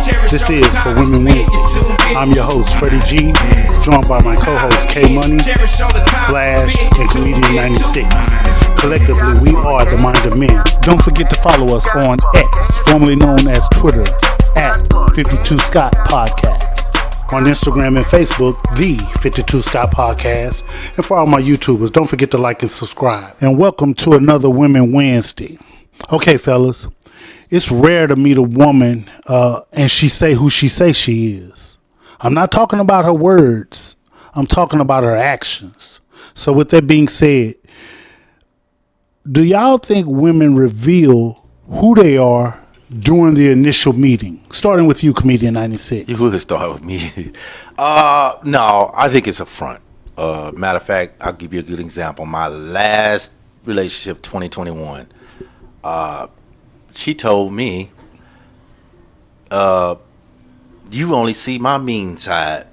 This is For Women Wednesday. I'm your host, Freddie G, joined by my co-host, K Money, Slash, and Comedian 96. Collectively, we are the Mind of Men. Don't forget to follow us on X, formerly known as Twitter, at 52 Scott Podcast. On Instagram and Facebook, the 52 Scott Podcast. And for all my YouTubers, don't forget to like and subscribe. And welcome to another Women Wednesday. Okay, fellas, it's rare to meet a woman and she say who she say she is. I'm not talking about her words. I'm talking about her actions. So with that being said, do y'all think women reveal who they are during the initial meeting? Starting with you, Comedian 96. You could start with me. No, I think it's a front. Matter of fact, I'll give you a good example. My last relationship, 2021, she told me, you only see my mean side.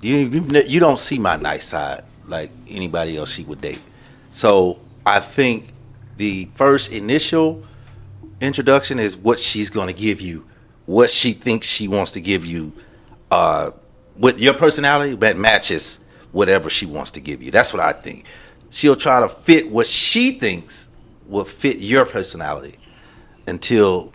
You don't see my nice side like anybody else she would date. So I think the first initial introduction is what she's going to give you, what she thinks she wants to give you, with your personality that matches whatever she wants to give you. That's what I think. She'll try to fit what she thinks will fit your personality until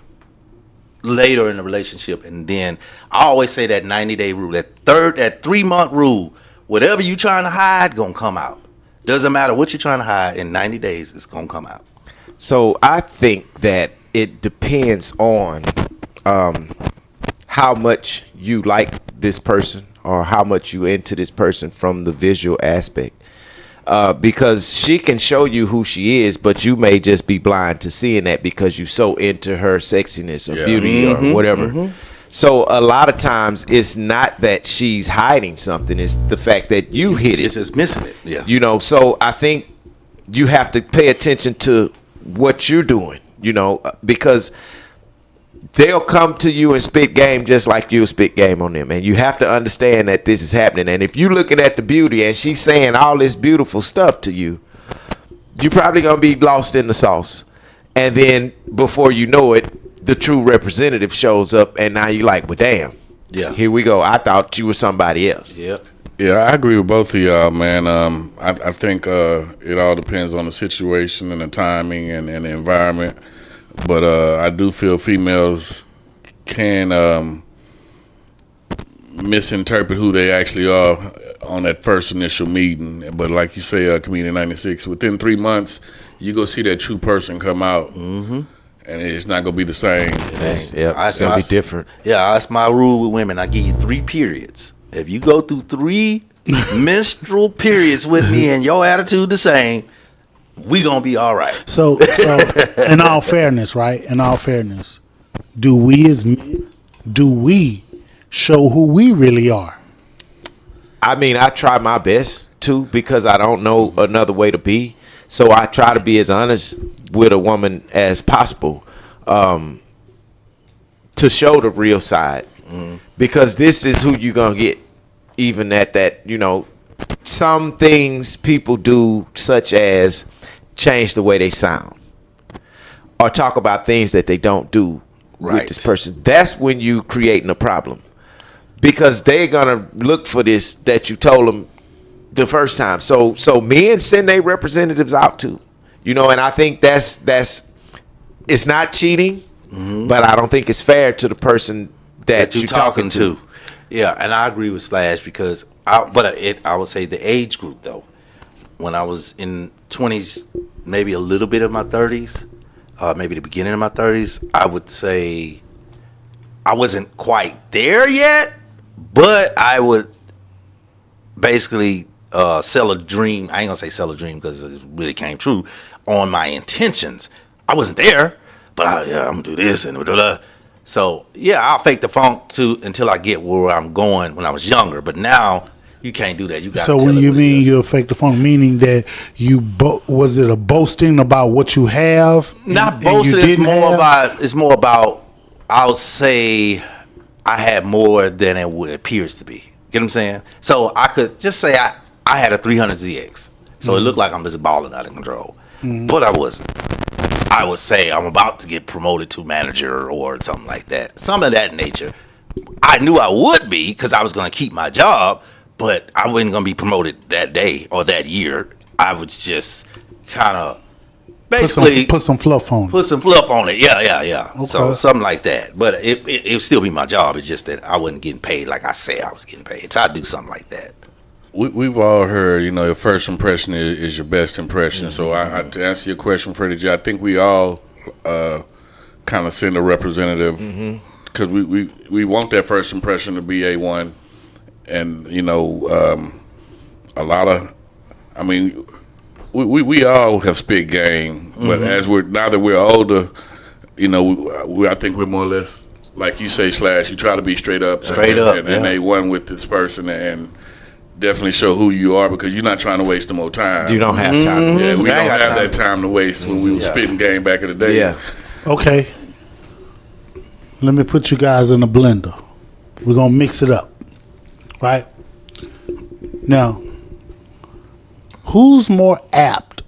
later in the relationship. And then I always say that 90-day rule, that 3-month rule, whatever you trying to hide gonna come out. Doesn't matter what you're trying to hide, in 90 days it's gonna come out. So I think that it depends on how much you like this person or how much you into this person from the visual aspect. Because she can show you who she is, but you may just be blind to seeing that because you're so into her sexiness or beauty or whatever. Mm-hmm. So a lot of times it's not that she's hiding something. It's the fact that you hit it. It's just missing it. Yeah. You know, so I think you have to pay attention to what you're doing, you know, because they'll come to you and spit game just like you'll spit game on them. And you have to understand that this is happening. And if you're looking at the beauty and she's saying all this beautiful stuff to you, you're probably going to be lost in the sauce. And then before you know it, the true representative shows up and now you're like, well, damn. Yeah. Here we go. I thought you were somebody else. Yep. Yeah, I agree with both of y'all, man. I think it all depends on the situation and the timing and the environment. But I do feel females can misinterpret who they actually are on that first initial meeting. But like you say, Comedian 96, within 3 months, you go see that true person come out, and it's not going to be the same. It's going to be different. Yeah, that's my rule with women. I give you 3 periods. If you go through 3 menstrual periods with me and your attitude the same, we gonna be all right. So in all fairness, right? In all fairness, do we as men, show who we really are? I mean, I try my best to because I don't know another way to be. So I try to be as honest with a woman as possible, to show the real side. Because this is who you're gonna get. Even at that, you know, some things people do, such as change the way they sound or talk about things that they don't do with this person. That's when you creating a problem because they're gonna look for this that you told them the first time. So men send their representatives out too, you know, and I think that's it's not cheating, but I don't think it's fair to the person that you're talking to. Yeah, and I agree with Slash because I would say the age group though. When I was in 20s, maybe a little bit of my 30s, maybe the beginning of my 30s, I would say I wasn't quite there yet, but I would basically sell a dream. I ain't gonna say sell a dream because it really came true on my intentions. I wasn't there, but I'm gonna do this and blah, blah. So yeah, I'll fake the funk too until I get where I'm going when I was younger. But now you can't do that. You got. So when you mean you'll fake the funk, meaning that you was it a boasting about what you have? Not boasting. It's more about. I'll say I had more than it appears to be. Get what I'm saying? So I could just say I had a 300ZX. So it looked like I'm just balling out of control, but I wasn't. I would say I'm about to get promoted to manager or something like that, some of that nature. I knew I would be because I was going to keep my job, but I wasn't going to be promoted that day or that year. I was just kind of basically put some fluff on it. Put some fluff on it. Yeah. Okay. So something like that. But it would still be my job. It's just that I wasn't getting paid like I said I was getting paid. So I'd do something like that. We've all heard, your first impression is your best impression. So I to answer your question, Freddie G, I think we all kind of send a representative because we want that first impression to be A1. And, a lot of, we all have spit game. But now that we're older, I think we're more or less, like you say, Slash, you try to be straight up. And A1 with this person and definitely show who you are because you're not trying to waste no more time. You don't have time. Yeah, we don't have that time to waste when we were spitting game back in the day. Yeah. Okay. Let me put you guys in a blender. We're going to mix it up. Right? Now, who's more apt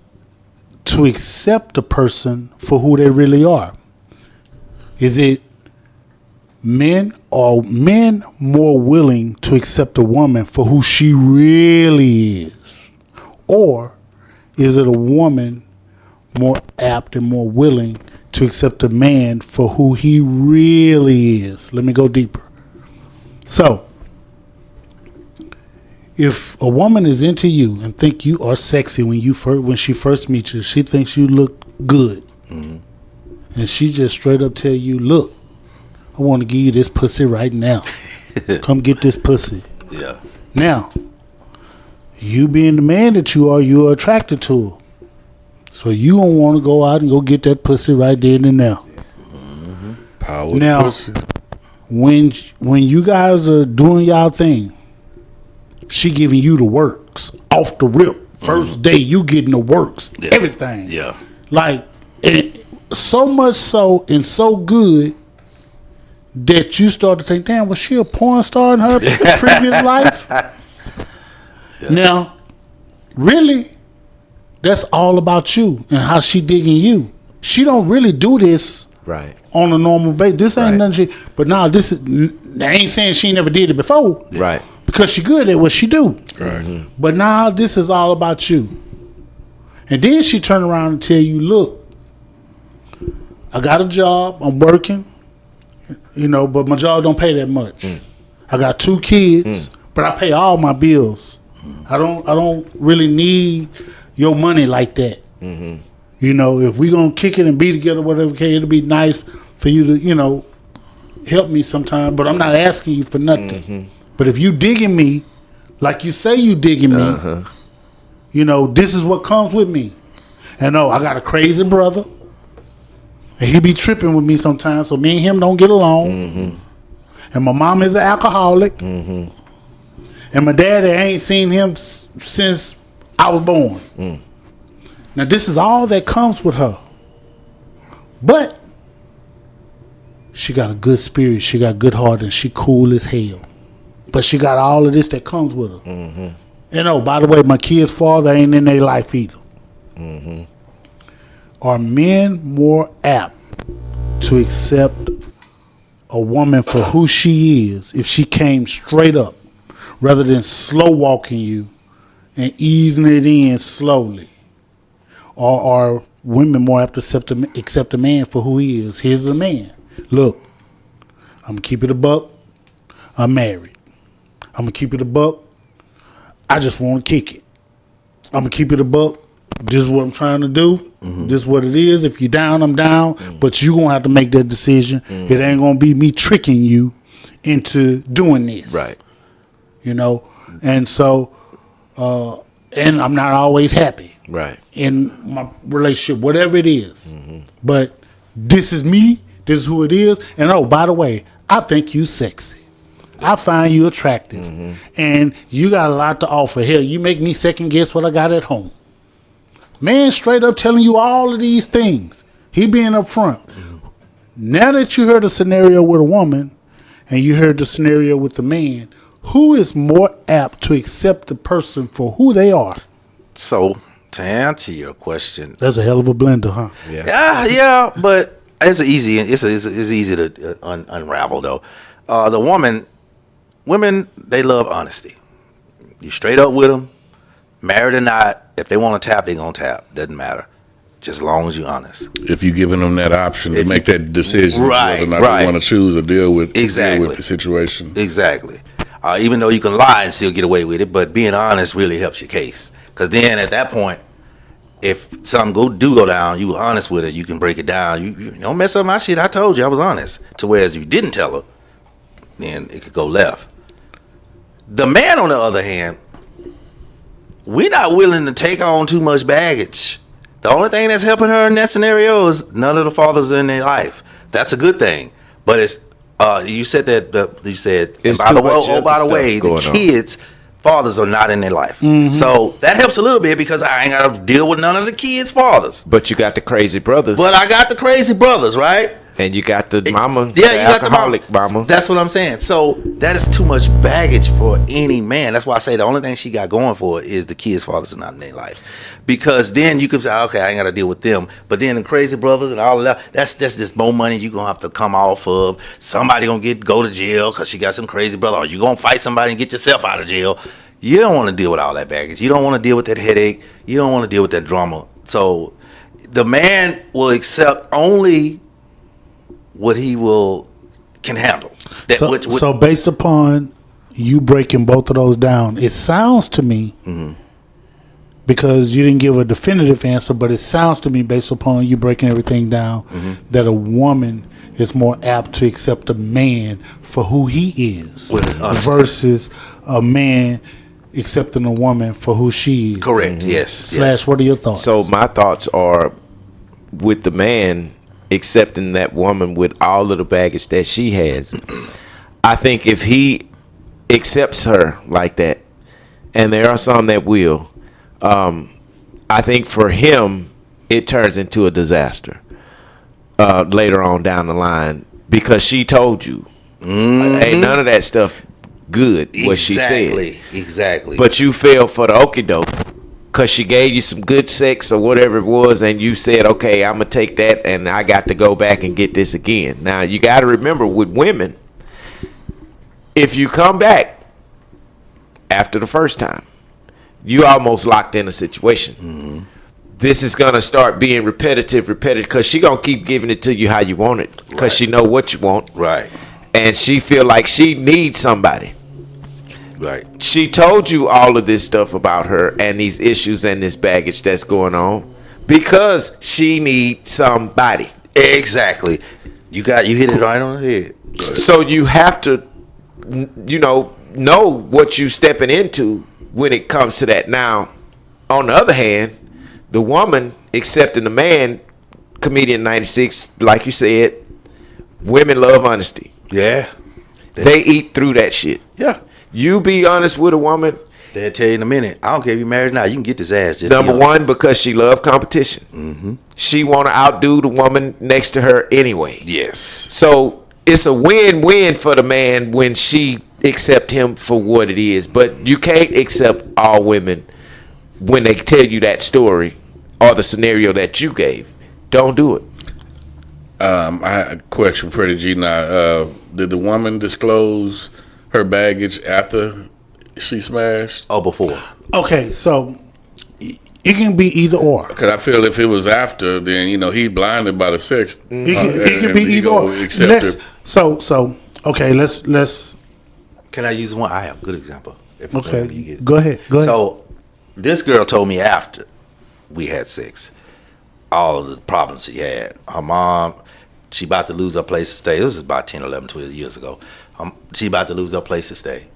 to accept a person for who they really are? Is it men more willing to accept a woman for who she really is? Or is it a woman more apt and more willing to accept a man for who he really is? Let me go deeper. So, if a woman is into you and think you are sexy when she first meets you, she thinks you look good. And she just straight up tell you, look, I want to give you this pussy right now. Come get this pussy. Yeah. Now, you being the man that you are, you're attracted to her. So you don't want to go out and go get that pussy right there and now. Power Now, pussy. when you guys are doing y'all thing, she giving you the works off the rip. First day you getting the works. Yeah. Everything. Yeah. Like, so much so and so good that you start to think, damn, was she a porn star in her previous life? Yeah. Now, really, that's all about you and how she digging you. She don't really do this Right. on a normal basis. This ain't Right. nothing but now this is, I ain't saying she never did it before. Right. Because she good at what she do. Right. But now this is all about you. And then she turn around and tell you, look, I got a job, I'm working, but my job don't pay that much. I got 2 kids, but I pay all my bills. I don't really need your money like that. If we gonna kick it and be together, whatever, okay, it'll be nice for you to, help me sometime, but I'm not asking you for nothing. But if you digging me, like you say you digging me, this is what comes with me. And I got a crazy brother. And he be tripping with me sometimes, so me and him don't get along. And my mom is an alcoholic. And my daddy ain't seen him since I was born. Now this is all that comes with her. But she got a good spirit, she got a good heart, and she cool as hell. But she got all of this that comes with her. And by the way, my kid's father ain't in their life either. Are men more apt to accept a woman for who she is if she came straight up rather than slow walking you and easing it in slowly? Or are women more apt to accept a man for who he is? Here's a man. Look, I'm going to keep it a buck. I'm married. I'm going to keep it a buck. I just want to kick it. I'm going to keep it a buck. This is what I'm trying to do. This is what it is. If you're down, I'm down. But you're going to have to make that decision. It ain't going to be me tricking you into doing this. Right. And so, and I'm not always happy. Right. In my relationship, whatever it is. But this is me. This is who it is. And by the way, I think you sexy. I find you attractive. And you got a lot to offer. Hell, you make me second guess what I got at home. Man straight up telling you all of these things. He being upfront. Now that you heard a scenario with a woman and you heard the scenario with the man, who is more apt to accept the person for who they are? So, to answer your question, That's a hell of a blender, huh? yeah, but it's easy to unravel though. The woman women, they love honesty. You straight up with them, married or not. If they want to tap, they gonna tap. Doesn't matter, just as long as you're honest. If you're giving them that option to make that decision, right, whether or not they want to choose or deal with the situation. Exactly. Even though you can lie and still get away with it, but being honest really helps your case. Because then at that point, if something go down, you were honest with it, you can break it down. You don't mess up my shit. I told you I was honest. To whereas if you didn't tell her, then it could go left. The man, on the other hand, we're not willing to take on too much baggage. The only thing that's helping her in that scenario is none of the fathers are in their life. That's a good thing. But it's you said that you said, and by the way, the kids' fathers are not in their life. Mm-hmm. So that helps a little bit because I ain't got to deal with none of the kids' fathers. But you got the crazy brothers. But I got the crazy brothers, right? And you got the mama, yeah, the you alcoholic got the mama. mama. That's what I'm saying. So that is too much baggage for any man. That's why I say the only thing she got going for it is the kids' fathers are not in their life. Because then you can say, okay, I ain't got to deal with them. But then the crazy brothers and all of that, that's just more money you're going to have to come off of. Somebody going to go to jail because she got some crazy brother. Or you going to fight somebody and get yourself out of jail. You don't want to deal with all that baggage. You don't want to deal with that headache. You don't want to deal with that drama. So the man will accept only what he can handle. So based upon you breaking both of those down, it sounds to me, because you didn't give a definitive answer, but it sounds to me based upon you breaking everything down, that a woman is more apt to accept a man for who he is versus a man accepting a woman for who she is. Correct. Yes. What are your thoughts? So my thoughts are with the man accepting that woman with all of the baggage that she has. I think if he accepts her like that, and there are some that will, I think for him it turns into a disaster later on down the line, because she told you ain't none of that stuff good, what she said. Exactly. But you fell for the okie doke because she gave you some good sex or whatever it was, and you said, okay, I'm going to take that, and I got to go back and get this again. Now, you got to remember, with women, if you come back after the first time, you almost locked in a situation. This is going to start being repetitive, because she going to keep giving it to you how you want it, because she know what you want. Right. And she feel like she needs somebody. Right. She told you all of this stuff about her and these issues and this baggage that's going on because she needs somebody. Exactly. You hit it right on the head. So you have to, know what you stepping into when it comes to that. Now, on the other hand, the woman accepting the man, Comedian 96, like you said, women love honesty. Yeah. They eat through that shit. Yeah. You be honest with a woman, they'll tell you in a minute, I don't care if you're married now, you can get this ass. Just number one, because she love competition. She want to outdo the woman next to her anyway. Yes. So it's a win-win for the man when she accept him for what it is. But you can't accept all women when they tell you that story or the scenario that you gave. Don't do it. I had a question, Freddie G. Now, did the woman disclose her baggage after she smashed? Or before? Okay, so it can be either or. Because I feel if it was after, then he blinded by the sex. It can be either or. Let's. Can I use one? I have a good example. Okay, go ahead. So this girl told me after we had sex, all of the problems she had. Her mom, she about to lose her place to stay. This was about 10, 11, 12 years ago. She about to lose her place to stay.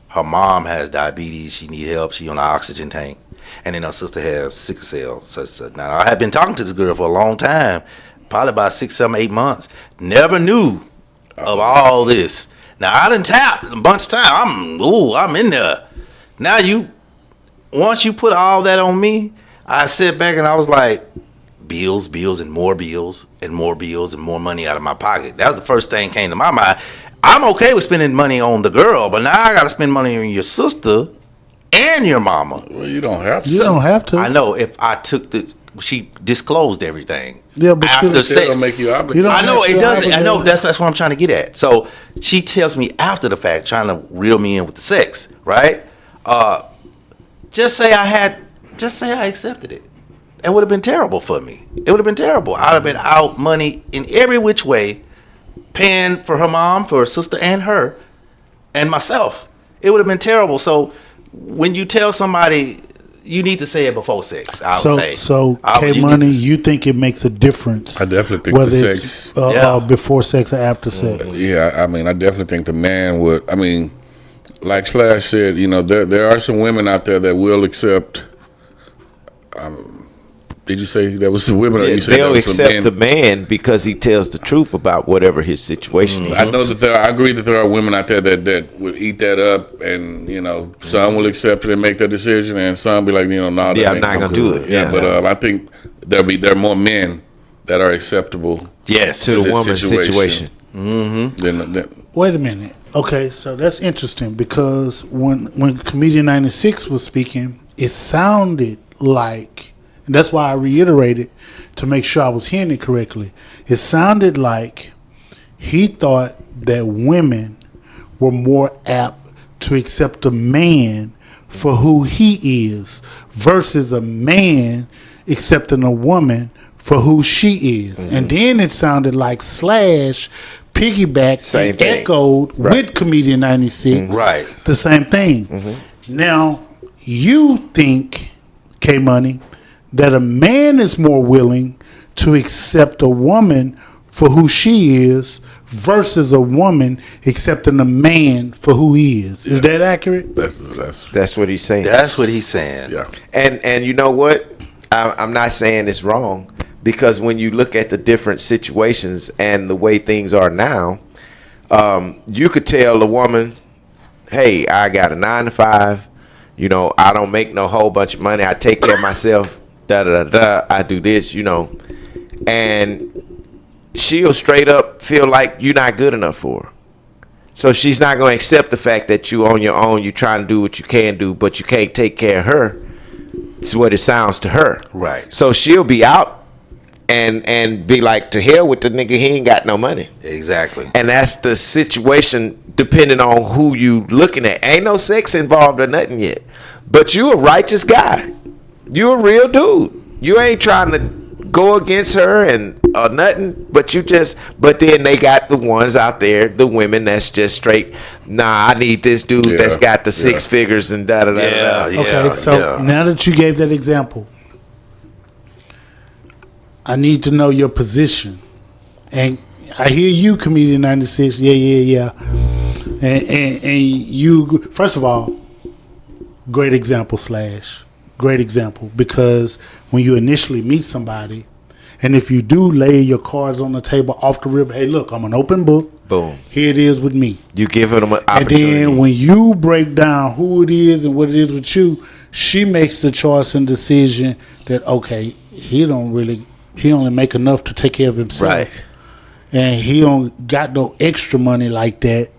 Her mom has diabetes. She need help. She on an oxygen tank. And then her sister has sickle cell. So now, I had been talking to this girl for a long time, probably about 6, 7, 8 months. Never knew of all this. Now, I done tapped a bunch of times. I'm in there. Now, once you put all that on me, I sit back and I was like, bills, and more bills, and more bills, and more money out of my pocket. That was the first thing came to my mind. I'm okay with spending money on the girl, but now I got to spend money on your sister and your mama. Well, you don't have to. You don't have to. I know if I took the she disclosed everything. Yeah, but after sex, Don't make you obligated. I know it doesn't. I know obligated. that's what I'm trying to get at. So she tells me after the fact, trying to reel me in with the sex, right? Just say I accepted it. It would have been terrible for me. It would have been terrible. I'd have been out money in every which way, paying for her mom, for her sister, and her, and myself. It would have been terrible. So when you tell somebody, you need to say it before sex. I would say. So You need Money, to- you think it makes a difference? I definitely think whether the it's sex. before sex or after sex. Yeah, I mean, I definitely think the man would. I mean, like Slash said, you know, there are some women out there that will accept. Did you say there was some women? Or you said there They'll was some accept men? the man because he tells the truth about whatever his situation is. I know that I agree that there are women out there that would eat that up, and you know, some will accept it and make their decision, and some be like, you know, no, Yeah, I'm not gonna do it. Yeah, Yeah. but I think there are more men that are acceptable Yes. To the this woman's situation. than Wait a minute. Okay, so that's interesting because when Comedian 96 was speaking, it sounded like, and that's why I reiterated to make sure I was hearing it correctly. It sounded like he thought that women were more apt to accept a man for who he is versus a man accepting a woman for who she is. And then it sounded like Slash piggybacked Same and thing. echoed with Comedian 96 Right. the same thing. Now, you think, K-Money, that a man is more willing to accept a woman for who she is versus a woman accepting a man for who he is. Is that accurate? That's what he's saying. That's what he's saying. yeah. And you know what? I'm not saying it's wrong, because when you look at the different situations and the way things are now, you could tell a woman, hey, I got a 9 to 5, you know, I don't make no whole bunch of money, I take care of myself, I do this, you know, and she'll straight up feel like you're not good enough for her. So she's not going to accept the fact that you on your own, you're trying to do what you can do, but you can't take care of her. It's what it sounds to her. Right. So she'll be out and be like, to hell with the nigga, he ain't got no money. Exactly. And that's the situation depending on who you looking at. Ain't no sex involved or nothing yet. But you a righteous guy. You a real dude. You ain't trying to go against her and or nothing, but then they got the ones out there, the women that's just straight, nah, I need this dude that's got the 6 figures and da da da. Yeah. Okay, so now that you gave that example, I need to know your position. And I hear you, Comedian 96. Yeah. And you, first of all, great example, Slash. Great example. Because when you initially meet somebody, and if you do lay your cards on the table off the rip, hey, look, I'm an open book. Boom. Here it is with me. You give them an And opportunity. then when you break down who it is and what it is with you, she makes the choice and decision that, okay, he only make enough to take care of himself. Right. And he don't got no extra money like that.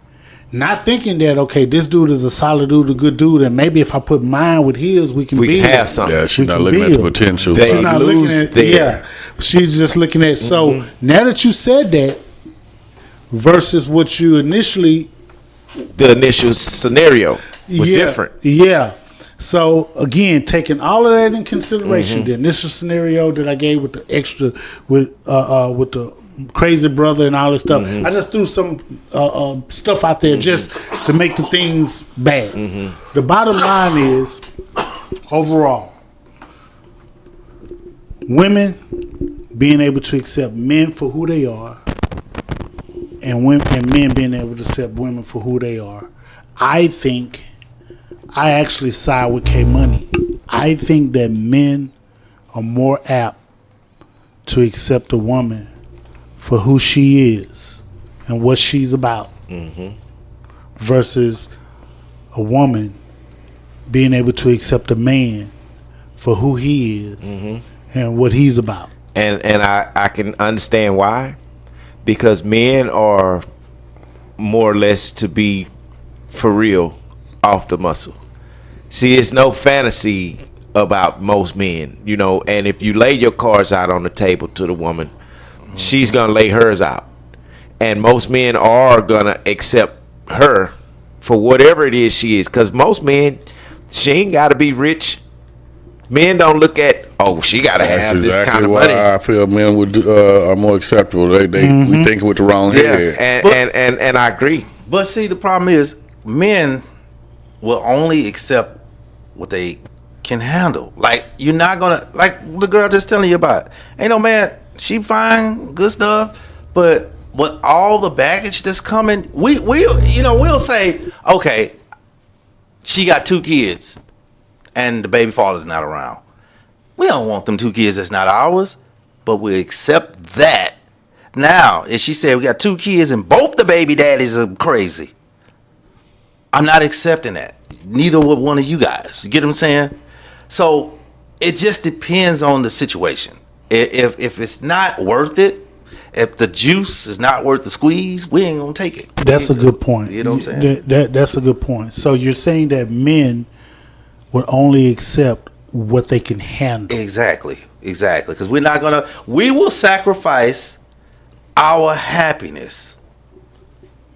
Not thinking that, okay, this dude is a solid dude, a good dude, and maybe if I put mine with his, we can build. have something. Yeah, she's We not can looking at the build. potential. They- She's not looking lose at there. yeah. She's just looking at so now that you said that versus what you initially The initial scenario was different. Yeah. So again, taking all of that in consideration, the initial scenario that I gave with the extra with the crazy brother and all this stuff, I just threw some stuff out there just to make the things bad. The bottom line is, overall, women being able to accept men for who they are, and men being able to accept women for who they are. I think I actually side with K Money. I think that men are more apt to accept a woman for who she is and what she's about versus a woman being able to accept a man for who he is and what he's about. And I can understand why. Because men are more or less to be for real off the muscle. See, it's no fantasy about most men, you know. And if you lay your cards out on the table to the woman, she's gonna lay hers out, and most men are gonna accept her for whatever it is she is. Because most men, she ain't got to be rich. Men don't look at, oh, she got to have this kind of money. I feel men are more acceptable. They we think with the wrong head. And I agree. But see, the problem is men will only accept what they can handle. Like, you're not gonna, like the girl just telling you about. Ain't no man, she fine, good stuff, but with all the baggage that's coming, we'll say, okay, she got 2 kids and the baby father's not around. We don't want them 2 kids that's not ours, but we accept that. Now, if she said we got 2 kids and both the baby daddies are crazy, I'm not accepting that. Neither would one of you guys. You get what I'm saying? So it just depends on the situation. If it's not worth it, if the juice is not worth the squeeze, we ain't gonna take it. That's a good point. You know what I'm saying? That's a good point. So you're saying that men would only accept what they can handle. Exactly. Because we will sacrifice our happiness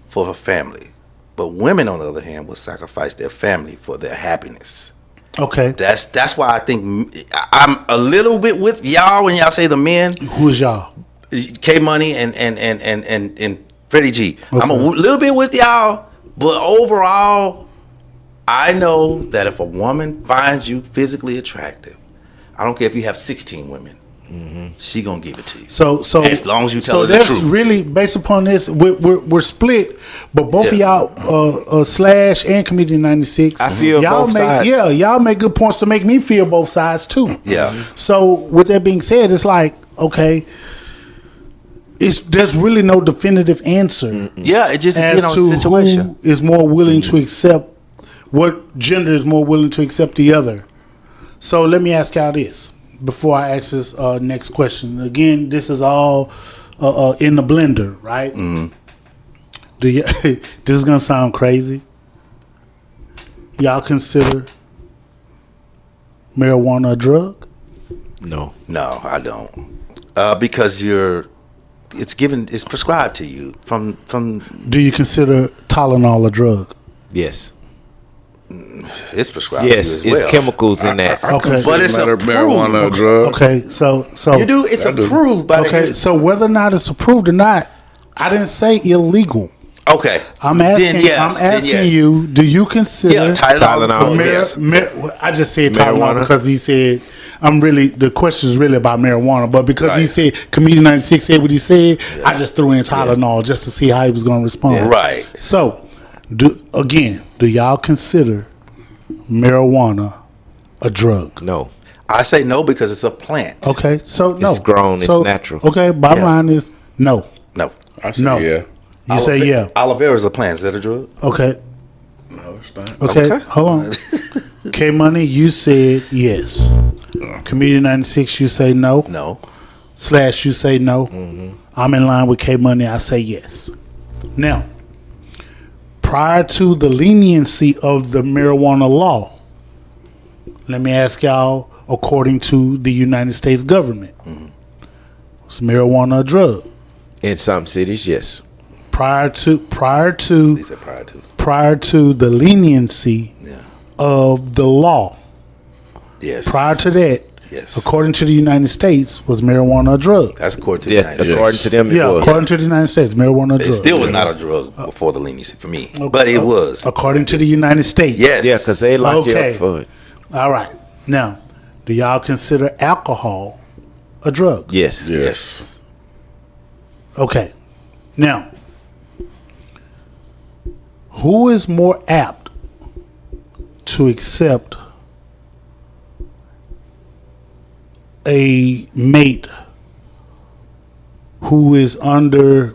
for her family. But women, on the other hand, will sacrifice their family for their happiness. Okay. That's why I think I'm a little bit with y'all when y'all say the men. Who's y'all? K Money and Freddie G. Okay. I'm a little bit with y'all, but overall, I know that if a woman finds you physically attractive, I don't care if you have 16 women, she gonna give it to you. So as long as you tell her the that's truth. Really based upon this. We're split, but both of y'all, Slash and Comedian 96. I feel y'all both make sides. y'all make good points to make me feel both sides too. Yeah. So with that being said, it's like, okay, there's really no definitive answer. Yeah, it just as depends to on the situation. who is more willing to accept, what gender is more willing to accept the other. So let me ask y'all this before I ask this next question. Again, this is all in the blender, right? Do you, this is gonna sound crazy. Y'all consider marijuana a drug? No. No, I don't. Because it's prescribed to you from. Do you consider Tylenol a drug? Yes. It's prescribed. Yes, to you as it's well. chemicals in that. Okay. But it's marijuana approved. a drug. Okay, so You do. It's approved by okay, the. so whether or not it's approved or not, I didn't say illegal. Okay. I'm asking. Then yes, I'm asking then yes. you. Do you consider? Yeah, Tylenol. Yes. I just said Tylenol Marijuana? because he said. The question is really about marijuana, but because he Right. said Comedian 96 said what he said, I just threw in Tylenol just to see how he was going to respond. Right. So, do y'all consider marijuana a drug? No. I say no because it's a plant. Okay, so no, It's grown, it's natural. Okay, bottom Yeah. line is no. No. I say No. yeah. You say yeah. Aloe vera is a plant. Is that a drug? Okay, No, it's not. okay, Okay. hold on. K Money, you said yes. Comedian 96, you say no. No. Slash, you say no. I'm in line with K Money. I say yes. Now, prior to the leniency of the marijuana law, let me ask y'all, according to the United States government, is marijuana a drug? In some cities, yes. He said prior to. Prior to the leniency Yeah. of the law, Yes. prior to that, Yes. according to the United States, was marijuana a drug? That's according to the Yeah, United States. according to them, it Yeah, was. according to the United States, marijuana a drug. It still was not a drug before the leniency for me, but it was. According to the United States. Yes. Yeah, because they lock you Okay. up for it. All right. Now, do y'all consider alcohol a drug? Yes. Yes. Okay. Now, who is more apt to accept a mate who is under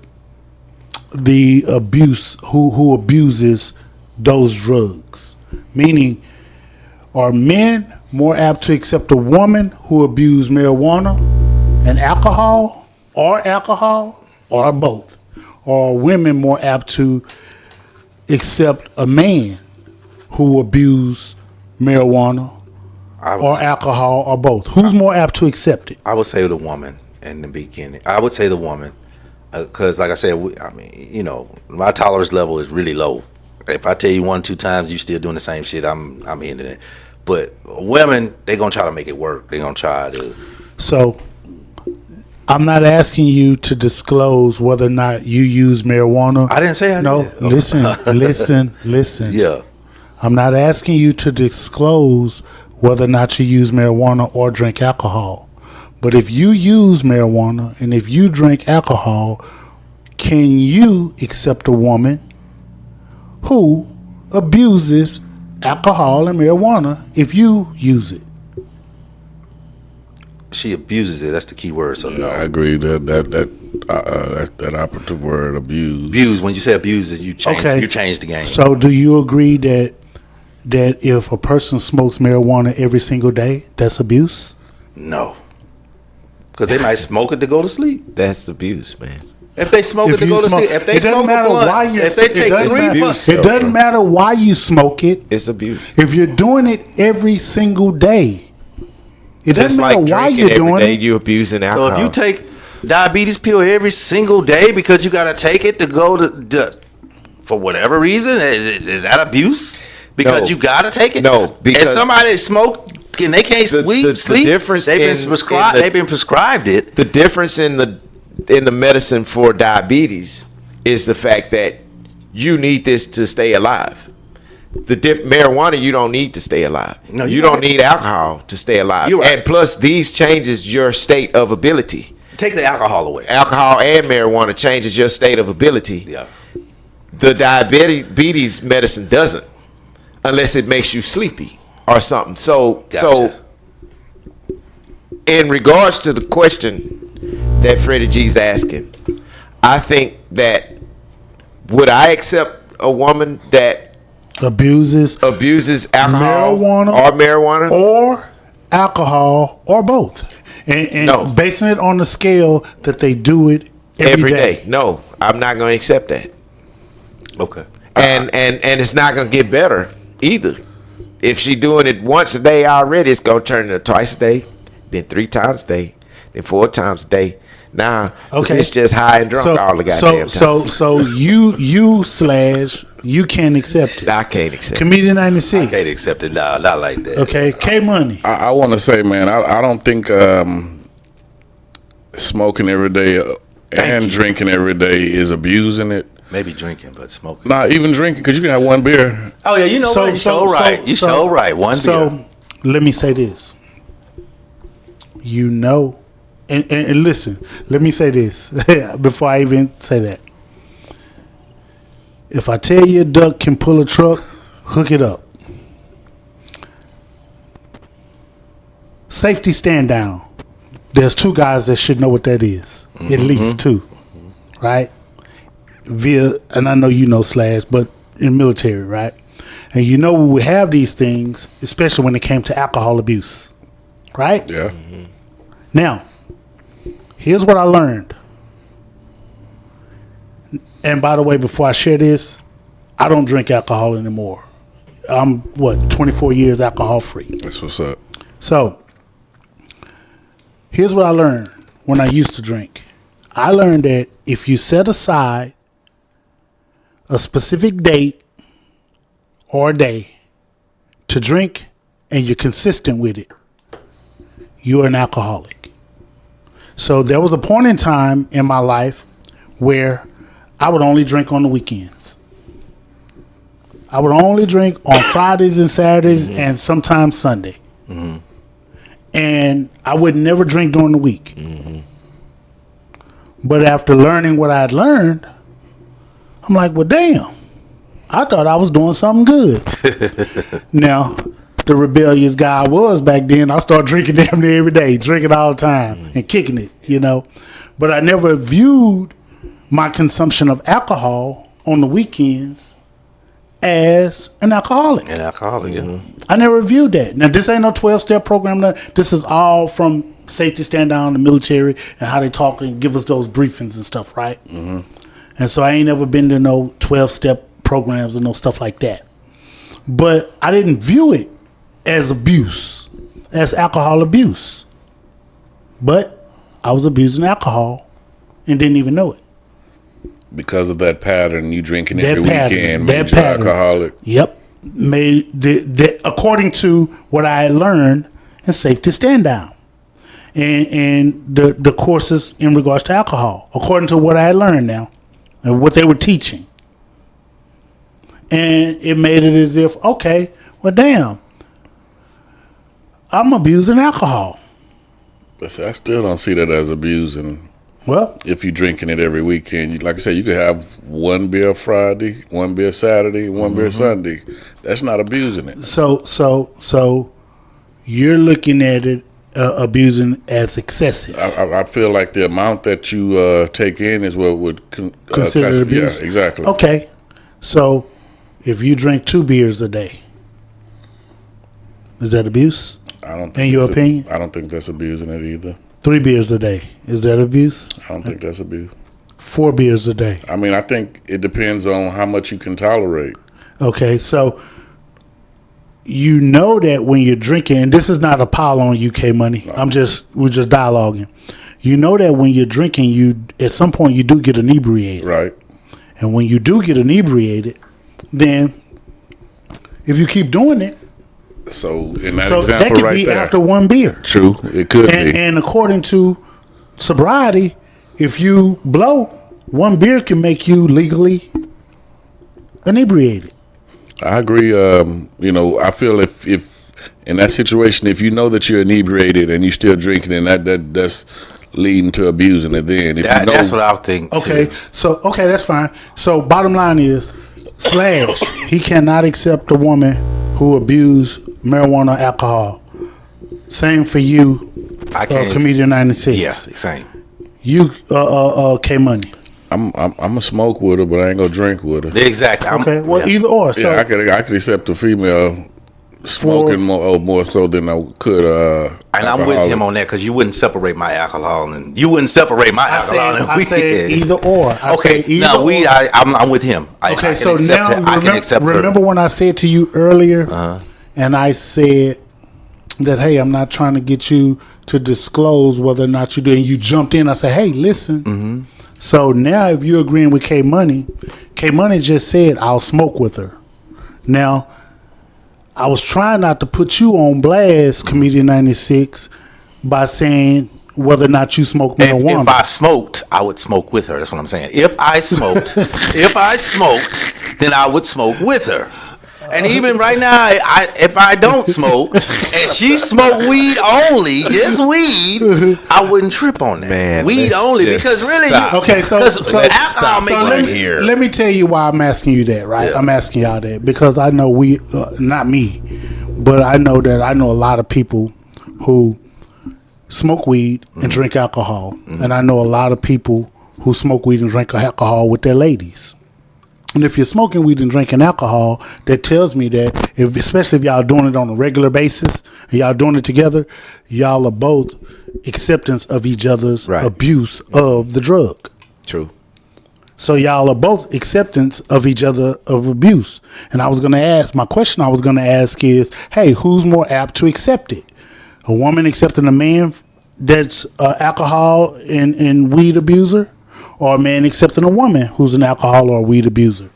the abuse, who abuses those drugs? Meaning, are men more apt to accept a woman who abuses marijuana and alcohol, or both? Or are women more apt to accept a man who abuses marijuana or alcohol or both? Who's more apt to accept it? I would say the woman in the beginning. I would say the woman. Because, like I said, my tolerance level is really low. If I tell you 1-2 times you still doing the same shit, I'm ending it. But women, they're going to try to make it work. They're going to try to. So, I'm not asking you to disclose whether or not you use marijuana. I didn't say I No, did. listen. Yeah. I'm not asking you to disclose whether or not you use marijuana or drink alcohol. But if you use marijuana and if you drink alcohol, can you accept a woman who abuses alcohol and marijuana if you use it? She abuses it. That's the key word. So no. I agree that operative word, abuse. Abuse. When you say abuse, you change. Okay. You change the game. So do you agree that if a person smokes marijuana every single day, that's abuse? No. Because they might smoke it to go to sleep. That's abuse, man. If they smoke it to go to sleep, if they smoke a blunt, if they take 3 months, it doesn't matter why you smoke it. It's abuse. If you're doing it every single day, it Just doesn't matter like why drinking you're every doing day, it. you abusing So alcohol. if you take diabetes pill every single day because you got to take it to go to for whatever reason, is that abuse? Because No. you got to take it. No, because if somebody smoke and they can't sleep, difference they've been prescribed. They've been prescribed it. The difference in the medicine for diabetes is the fact that you need this to stay alive. Marijuana, you don't need to stay alive. No, you don't need alcohol to stay alive. You're right. And plus, these changes your state of ability. Take the alcohol away. Alcohol and marijuana changes your state of ability. Yeah. The diabetes medicine doesn't, unless it makes you sleepy or something. So in regards to the question that Freddie G's asking, I think that would I accept a woman that Abuses alcohol marijuana or alcohol or both, and No. basing it on the scale that they do it every day. No, I'm not going to accept that. Okay. And it's not going to get better either. If she doing it once a day already, it's going to turn into twice a day, then 3 times a day, then 4 times a day. Now, it's just high and drunk all the goddamn time. So you can't accept it. I can't accept it. Comedian 96. I can't accept it. Nah, not like that. Okay, K Money. I want to say, man, I don't think smoking every day and drinking every day is abusing it. Maybe drinking, but smoking. Not even drinking, because you can have one beer. Oh yeah, you know what? You're so right. You're so right. One beer. So let me say this. You know, and listen. Let me say this before I even say that. If I tell you a duck can pull a truck, hook it up. Safety stand down. There's 2 guys that should know what that is. At least 2. Right? And I know you know Slash, but in military, right? And you know we would have these things, especially when it came to alcohol abuse. Right? Yeah. Now, here's what I learned. And by the way, before I share this, I don't drink alcohol anymore. I'm 24 years alcohol free. That's what's up. So, here's what I learned when I used to drink. I learned that if you set aside a specific date or a day to drink and you're consistent with it, you're an alcoholic. So there was a point in time in my life where I would only drink on the weekends. I would only drink on Fridays and Saturdays and sometimes Sunday. And I would never drink during the week. But after learning what I had learned, I'm like, well, damn. I thought I was doing something good. Now, the rebellious guy I was back then, I started drinking damn near every day, drinking all the time and kicking it, you know. But I never viewed my consumption of alcohol on the weekends as an alcoholic. An alcoholic, yeah. I never viewed that. Now, this ain't no 12-step program. This is all from safety stand down, the military, and how they talk and give us those briefings and stuff, right? And so I ain't never been to no 12-step programs and no stuff like that. But I didn't view it as abuse. as alcohol abuse. But I was abusing alcohol and didn't even know it. Because of that pattern, you drinking That every pattern, weekend that made you pattern. alcoholic. Yep. According to what I had learned in Safety Stand Down and the courses in regards to alcohol, according to what I had learned now and what they were teaching. And it made it as if, okay, well, damn, I'm abusing alcohol. But see, I still don't see that as abusing. Well, If you're drinking it every weekend, like I said, you could have one beer Friday, one beer Saturday, one beer Sunday. That's not abusing it. so you're looking at it abusing as excessive. I feel like the amount that you take in is what would Consider abuse? Yeah, exactly. Okay, so if you drink 2 beers a day, is that abuse? I don't In think your it's opinion? I don't think that's abusing it either. 3 beers a day, is that abuse? I don't think that's abuse. 4 beers a day. I mean, I think it depends on how much you can tolerate. Okay, so you know that when you're drinking, and this is not a pile on UK money. We're just dialoguing. You know that when you're drinking, you at some point you do get inebriated. Right. And when you do get inebriated, then if you keep doing it, So in that so that example could right be there, after 1 beer. true, it could be. And according to sobriety, if you blow, 1 beer can make you legally inebriated. I agree. I feel if in that situation, if you know that you're inebriated and you still drinking, and that's leading to abusing it. Then if you know, That's what I was thinking. Okay, too. so that's fine. So bottom line is, Slash, he cannot accept a woman who abused marijuana or alcohol. Same for you, I can't. Comedian 96. Yeah, same. You, K Money. I'm a smoke with her, but I ain't gonna drink with her. Exactly. Okay, well, yeah. either or. So Yeah, I could accept a female smoking more so than I could. And I'm with him on that because you wouldn't separate my alcohol and you wouldn't separate my alcohol and I weed. said either or. Okay, no, weed. I'm with him. Okay, I so can accept now I can accept her. remember when I said to you earlier, and I said that, hey, I'm not trying to get you to disclose whether or not you do, and you jumped in. I said, hey, listen. Mm-hmm. So now if you're agreeing with K Money just said I'll smoke with her. Now, I was trying not to put you on blast, Comedian 96, by saying whether or not you smoke marijuana. If I smoked, I would smoke with her. That's what I'm saying. If I smoked, then I would smoke with her. And even right now, if I don't smoke and she smoked weed only, just weed, I wouldn't trip on that. Man, weed let's only just because really, stop. Okay, so alcohol make right money. here. Let me tell you why I'm asking you that, right? Yeah. I'm asking y'all that because I know not me, but I know a lot of people who smoke weed and drink alcohol. And I know a lot of people who smoke weed and drink alcohol with their ladies. And if you're smoking weed and drinking alcohol, that tells me that, especially if y'all doing it on a regular basis, and y'all doing it together, y'all are both acceptance of each other's abuse of the drug. True. So y'all are both acceptance of each other of abuse. And my question I was going to ask is, hey, who's more apt to accept it? A woman accepting a man that's alcohol and weed abuser? Or a man accepting a woman who's an alcohol or a weed abuser?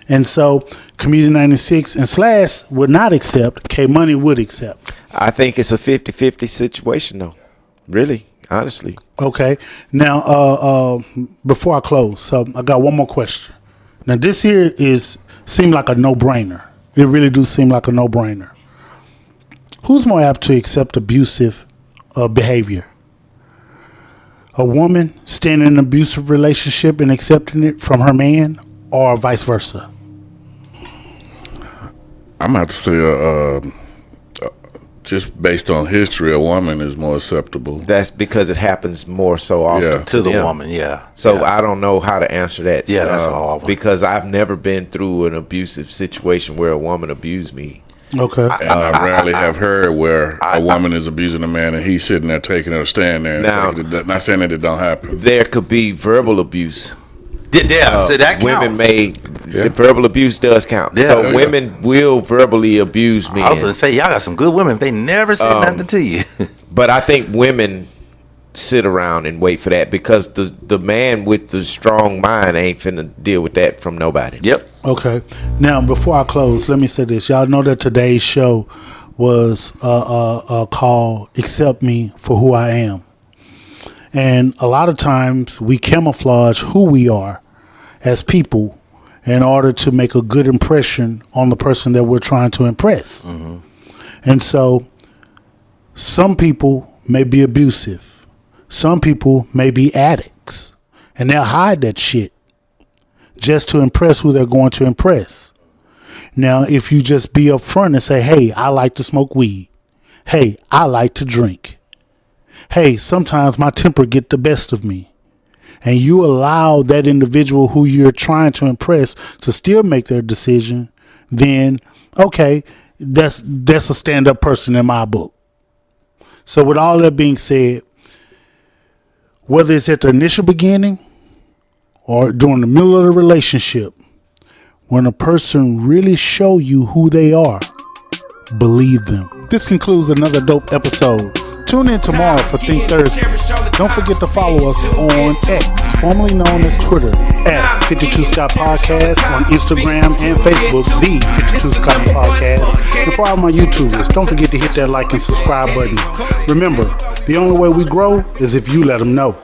And so Comedian 96 and Slash would not accept. K Money would accept. I think it's a 50-50 situation, though. Really, honestly. Okay. Now, before I close, so I got one more question. Now, this here seem like a no-brainer. It really do seem like a no-brainer. Who's more apt to accept abusive behavior? A woman staying in an abusive relationship and accepting it from her man, or vice versa? I'm about to say, just based on history, a woman is more acceptable. That's because it happens more so often Yeah. To the them. woman, yeah. So yeah. I don't know how to answer that. Yeah, that's a hard one. Because I've never been through an abusive situation where a woman abused me. Okay. And I rarely have heard where a woman is abusing a man and he's sitting there taking it or standing there. And Now- taking it. Not saying that it don't happen. There could be verbal abuse. Yeah, so that counts. Women may Yeah. Verbal abuse does count. Yeah. So Yeah. women will verbally abuse men. I was gonna say y'all got some good women. They never said nothing to you. But I think women sit around and wait for that because the man with the strong mind ain't finna deal with that from nobody. Yep. Okay. Now, before I close, let me say this. Y'all know that today's show was called Accept Me for Who I Am. And a lot of times we camouflage who we are as people in order to make a good impression on the person that we're trying to impress. Mm-hmm. And so some people may be abusive. Some people may be addicts. And they'll hide that shit just to impress who they're going to impress. Now, if you just be upfront and say, hey, I like to smoke weed. Hey, I like to drink. Hey, sometimes my temper get the best of me. And you allow that individual who you're trying to impress to still make their decision, then, okay, that's a stand-up person in my book. So with all that being said, whether it's at the initial beginning or during the middle of the relationship, when a person really show you who they are, believe them. This concludes another dope episode. Tune in tomorrow for Think Thursday. Don't forget to follow us on X, formerly known as Twitter, at 52 Scott Podcast, on Instagram and Facebook, the 52 Scott Podcast. And for all my YouTubers, don't forget to hit that like and subscribe button. Remember, the only way we grow is if you let them know.